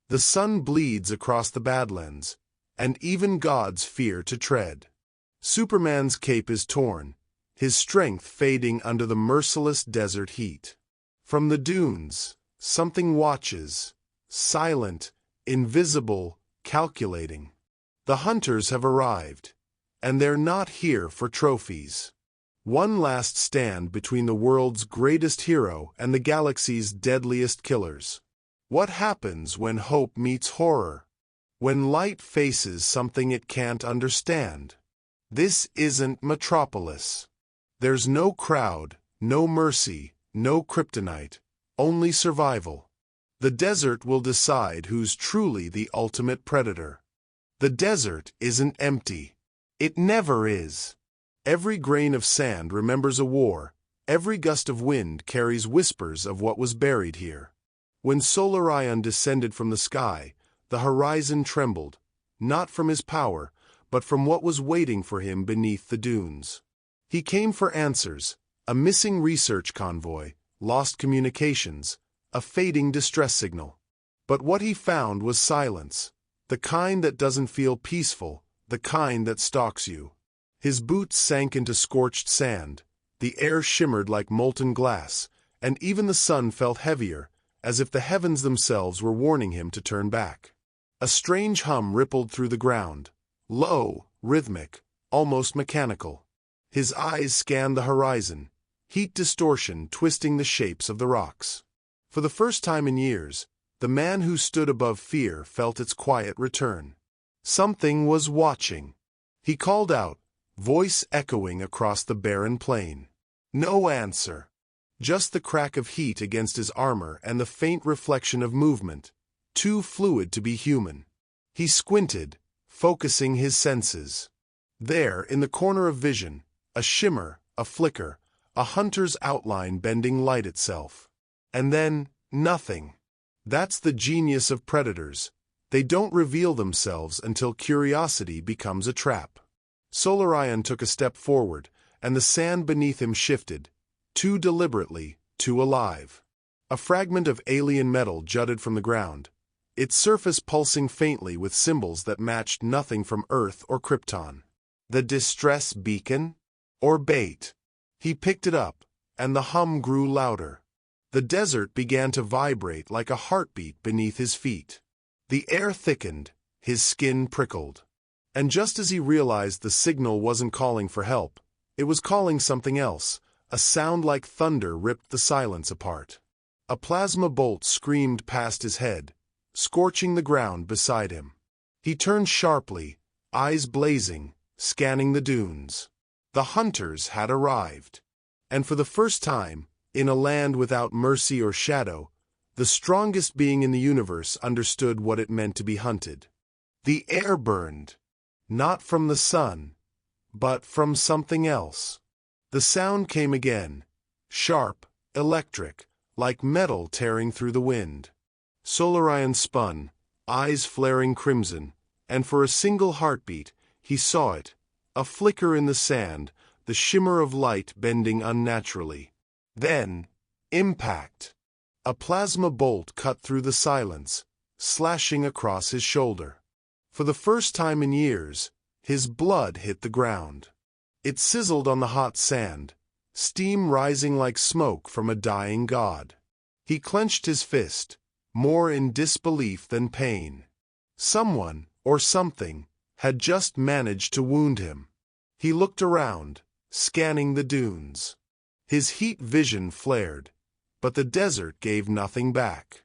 The sun bleeds across the Badlands, and even gods fear to tread. Superman's cape is torn, his strength fading under the merciless desert heat. From the dunes, something watches, silent, invisible, calculating. The hunters have arrived, and they're not here for trophies. One last stand between the world's greatest hero and the galaxy's deadliest killers. What happens when hope meets horror? When light faces something it can't understand? This isn't Metropolis. There's no crowd, no mercy, no kryptonite, only survival. The desert will decide who's truly the ultimate predator. The desert isn't empty. It never is. Every grain of sand remembers a war, every gust of wind carries whispers of what was buried here. When Solarion descended from the sky, the horizon trembled, not from his power, but from what was waiting for him beneath the dunes. He came for answers, a missing research convoy, lost communications, a fading distress signal. But what he found was silence, the kind that doesn't feel peaceful, the kind that stalks you. His boots sank into scorched sand, the air shimmered like molten glass, and even the sun felt heavier, as if the heavens themselves were warning him to turn back. A strange hum rippled through the ground, low, rhythmic, almost mechanical. His eyes scanned the horizon, heat distortion twisting the shapes of the rocks. For the first time in years, the man who stood above fear felt its quiet return. Something was watching. He called out, voice echoing across the barren plain. No answer. Just the crack of heat against his armor and the faint reflection of movement, too fluid to be human. He squinted, focusing his senses. There, in the corner of vision, a shimmer, a flicker, a hunter's outline bending light itself. And then, nothing. That's the genius of predators. They don't reveal themselves until curiosity becomes a trap. Solarion took a step forward, and the sand beneath him shifted, too deliberately, too alive. A fragment of alien metal jutted from the ground, its surface pulsing faintly with symbols that matched nothing from Earth or Krypton. The distress beacon? Or bait? He picked it up, and the hum grew louder. The desert began to vibrate like a heartbeat beneath his feet. The air thickened, his skin prickled. And just as he realized the signal wasn't calling for help, it was calling something else. A sound like thunder ripped the silence apart. A plasma bolt screamed past his head, scorching the ground beside him. He turned sharply, eyes blazing, scanning the dunes. The hunters had arrived. And for the first time, in a land without mercy or shadow, the strongest being in the universe understood what it meant to be hunted. The air burned, not from the sun, but from something else. The sound came again, sharp, electric, like metal tearing through the wind. Solarion spun, eyes flaring crimson, and for a single heartbeat, he saw it, a flicker in the sand, the shimmer of light bending unnaturally. Then, impact. A plasma bolt cut through the silence, slashing across his shoulder. For the first time in years, his blood hit the ground. It sizzled on the hot sand, steam rising like smoke from a dying god. He clenched his fist, more in disbelief than pain. Someone, or something, had just managed to wound him. He looked around, scanning the dunes. His heat vision flared, but the desert gave nothing back.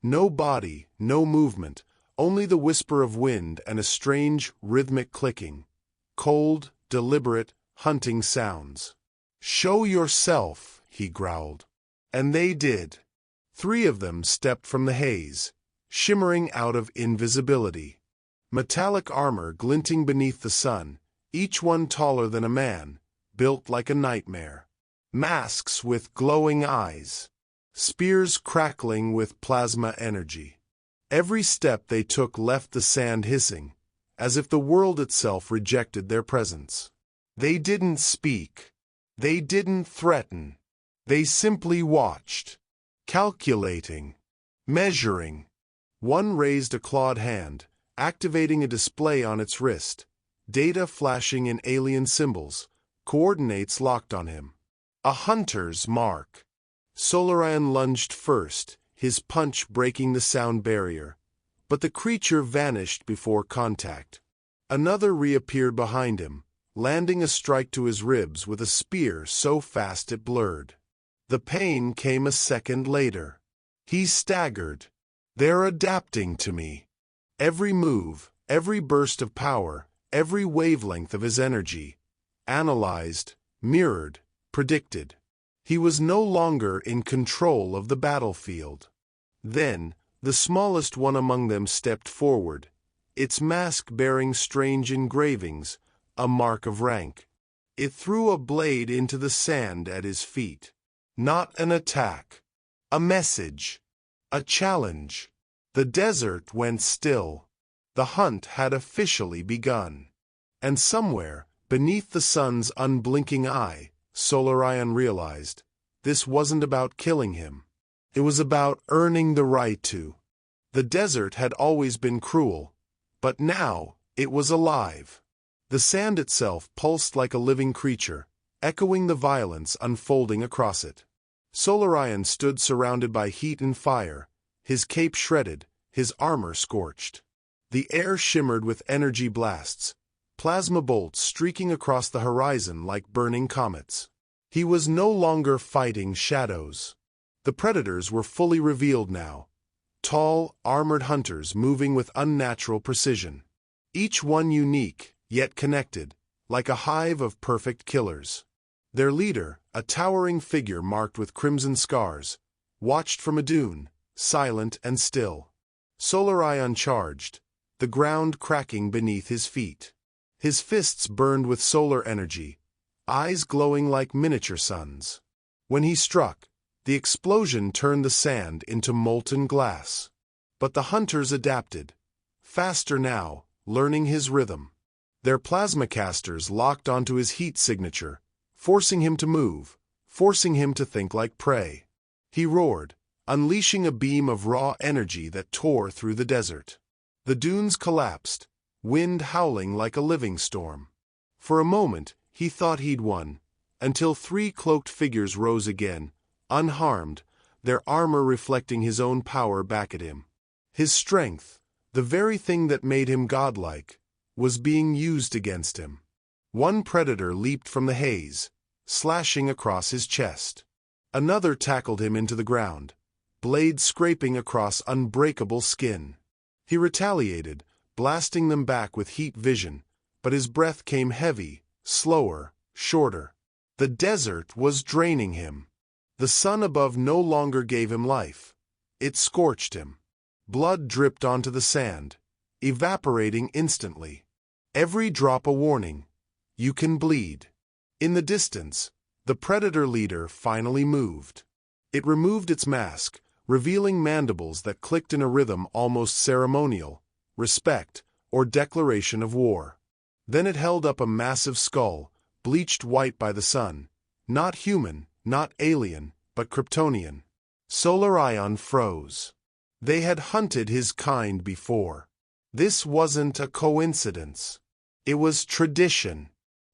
No body, no movement, only the whisper of wind and a strange, rhythmic clicking. Cold, deliberate, hunting sounds. "Show yourself," he growled. And they did. 3 of them stepped from the haze, shimmering out of invisibility. Metallic armor glinting beneath the sun, each one taller than a man, built like a nightmare. Masks with glowing eyes. Spears crackling with plasma energy. Every step they took left the sand hissing, as if the world itself rejected their presence. They didn't speak. They didn't threaten. They simply watched. Calculating. Measuring. One raised a clawed hand, activating a display on its wrist, data flashing in alien symbols, coordinates locked on him. A hunter's mark. Solarion lunged first, his punch breaking the sound barrier, but the creature vanished before contact. Another reappeared behind him, landing a strike to his ribs with a spear so fast it blurred. The pain came a second later. He staggered. They're adapting to me. Every move, every burst of power, every wavelength of his energy. Analyzed, mirrored, predicted. He was no longer in control of the battlefield. Then, the smallest one among them stepped forward, its mask bearing strange engravings, a mark of rank. It threw a blade into the sand at his feet. Not an attack. A message. A challenge. The desert went still. The hunt had officially begun. And somewhere, beneath the sun's unblinking eye, Solarion realized, this wasn't about killing him. It was about earning the right to. The desert had always been cruel, but now it was alive. The sand itself pulsed like a living creature, echoing the violence unfolding across it. Solarion stood surrounded by heat and fire, his cape shredded, his armor scorched. The air shimmered with energy blasts, plasma bolts streaking across the horizon like burning comets. He was no longer fighting shadows. The predators were fully revealed now. Tall, armored hunters moving with unnatural precision. Each one unique, yet connected, like a hive of perfect killers. Their leader, a towering figure marked with crimson scars, watched from a dune, silent and still. Solarion charged, the ground cracking beneath his feet. His fists burned with solar energy, eyes glowing like miniature suns. When he struck, the explosion turned the sand into molten glass. But the hunters adapted, faster now, learning his rhythm. Their plasma casters locked onto his heat signature, forcing him to move, forcing him to think like prey. He roared, unleashing a beam of raw energy that tore through the desert. The dunes collapsed, wind howling like a living storm. For a moment, he thought he'd won, until three cloaked figures rose again, unharmed, their armor reflecting his own power back at him. His strength, the very thing that made him godlike, was being used against him. One predator leaped from the haze, slashing across his chest. Another tackled him into the ground, blade scraping across unbreakable skin. He retaliated, blasting them back with heat vision, but his breath came heavy, slower, shorter. The desert was draining him. The sun above no longer gave him life. It scorched him. Blood dripped onto the sand, evaporating instantly. Every drop a warning. You can bleed. In the distance, the predator leader finally moved. It removed its mask, revealing mandibles that clicked in a rhythm almost ceremonial, respect, or declaration of war. Then it held up a massive skull, bleached white by the sun. Not human, not alien, but Kryptonian. Solarion froze. They had hunted his kind before. This wasn't a coincidence. It was tradition.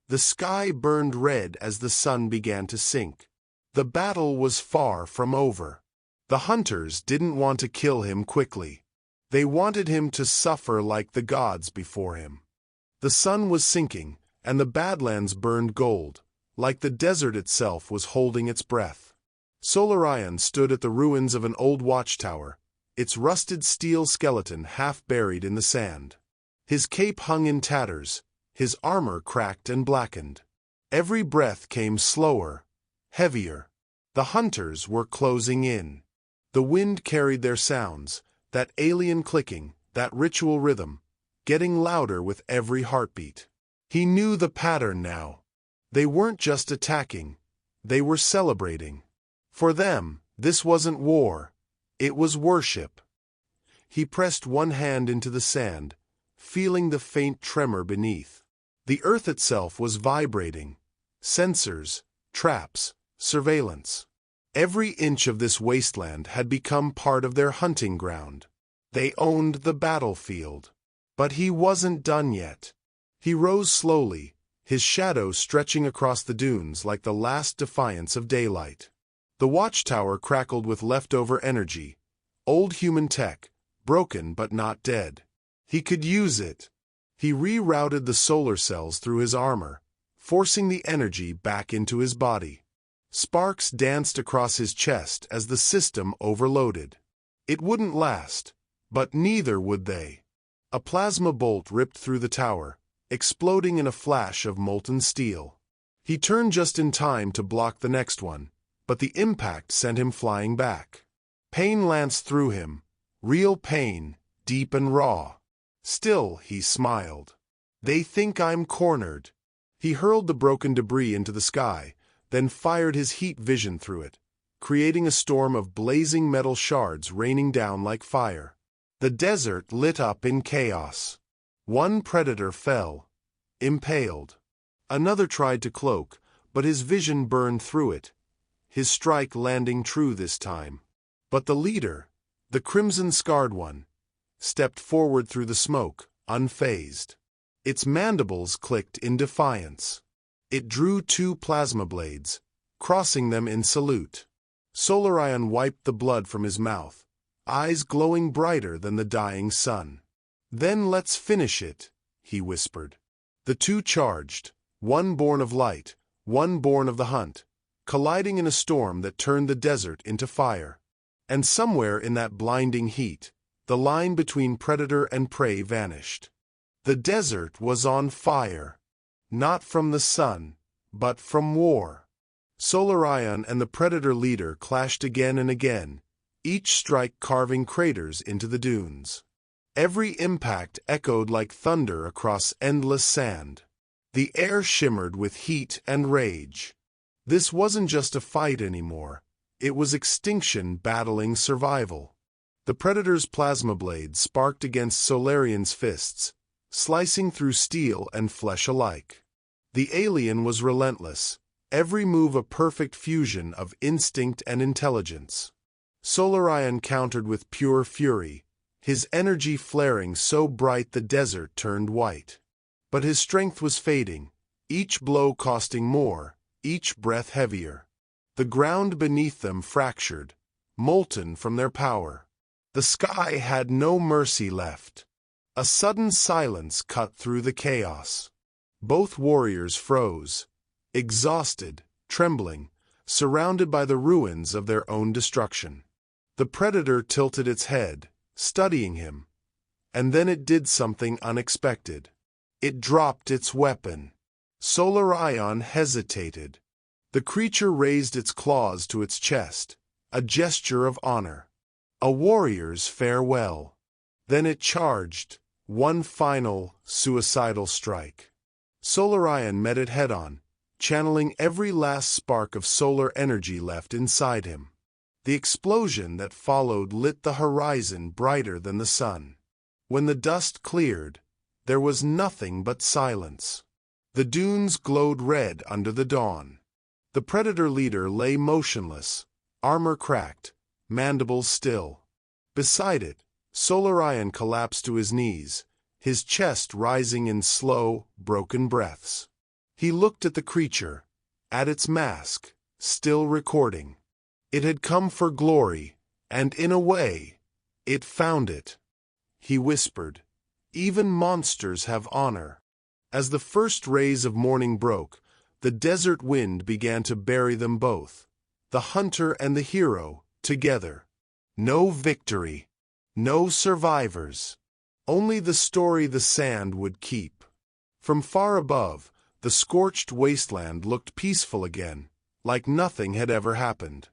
The sky burned red as the sun began to sink. The battle was far from over. The hunters didn't want to kill him quickly. They wanted him to suffer like the gods before him. The sun was sinking, and the Badlands burned gold, like the desert itself was holding its breath. Solarion stood at the ruins of an old watchtower, its rusted steel skeleton half buried in the sand. His cape hung in tatters, his armor cracked and blackened. Every breath came slower, heavier. The hunters were closing in. The wind carried their sounds, that alien clicking, that ritual rhythm, getting louder with every heartbeat. He knew the pattern now. They weren't just attacking, they were celebrating. For them, this wasn't war, it was worship. He pressed one hand into the sand, feeling the faint tremor beneath. The earth itself was vibrating. Sensors, traps, surveillance. Every inch of this wasteland had become part of their hunting ground. They owned the battlefield. But he wasn't done yet. He rose slowly, his shadow stretching across the dunes like the last defiance of daylight. The watchtower crackled with leftover energy, old human tech, broken but not dead. He could use it. He rerouted the solar cells through his armor, forcing the energy back into his body. Sparks danced across his chest as the system overloaded. It wouldn't last, but neither would they. A plasma bolt ripped through the tower, exploding in a flash of molten steel. He turned just in time to block the next one, but the impact sent him flying back. Pain lanced through him, real pain, deep and raw. Still, he smiled. They think I'm cornered. He hurled the broken debris into the sky, then fired his heat vision through it, creating a storm of blazing metal shards raining down like fire. The desert lit up in chaos. One predator fell, impaled. Another tried to cloak, but his vision burned through it, his strike landing true this time. But the leader, the crimson-scarred one, stepped forward through the smoke, unfazed. Its mandibles clicked in defiance. It drew two plasma blades, crossing them in salute. Solarion wiped the blood from his mouth, eyes glowing brighter than the dying sun. "Then let's finish it," he whispered. The two charged, one born of light, one born of the hunt, colliding in a storm that turned the desert into fire. And somewhere in that blinding heat, the line between predator and prey vanished. The desert was on fire, not from the sun, but from war. Solarion and the predator leader clashed again and again, each strike carving craters into the dunes. Every impact echoed like thunder across endless sand. The air shimmered with heat and rage. This wasn't just a fight anymore. It was extinction battling survival. The predator's plasma blade sparked against Solarion's fists, slicing through steel and flesh alike. The alien was relentless, every move a perfect fusion of instinct and intelligence. Solarion countered with pure fury, his energy flaring so bright the desert turned white. But his strength was fading, each blow costing more, each breath heavier. The ground beneath them fractured, molten from their power. The sky had no mercy left. A sudden silence cut through the chaos. Both warriors froze, exhausted, trembling, surrounded by the ruins of their own destruction. The predator tilted its head, studying him, and then it did something unexpected. It dropped its weapon. Solarion hesitated. The creature raised its claws to its chest, a gesture of honor, a warrior's farewell. Then it charged, one final, suicidal strike. Solarion met it head-on, channeling every last spark of solar energy left inside him. The explosion that followed lit the horizon brighter than the sun. When the dust cleared, there was nothing but silence. The dunes glowed red under the dawn. The predator leader lay motionless, armor cracked, mandibles still. Beside it, Solarion collapsed to his knees, his chest rising in slow, broken breaths. He looked at the creature, at its mask, still recording. It had come for glory, and in a way, it found it. He whispered, "Even monsters have honor." As the first rays of morning broke, the desert wind began to bury them both, the hunter and the hero, together. No victory, no survivors, only the story the sand would keep. From far above, the scorched wasteland looked peaceful again, like nothing had ever happened.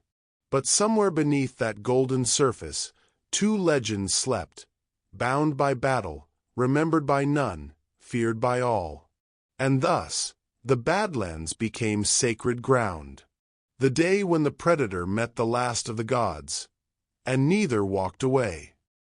But somewhere beneath that golden surface, two legends slept, bound by battle, remembered by none, feared by all. And thus, the Badlands became sacred ground. The day when the predator met the last of the gods, and neither walked away.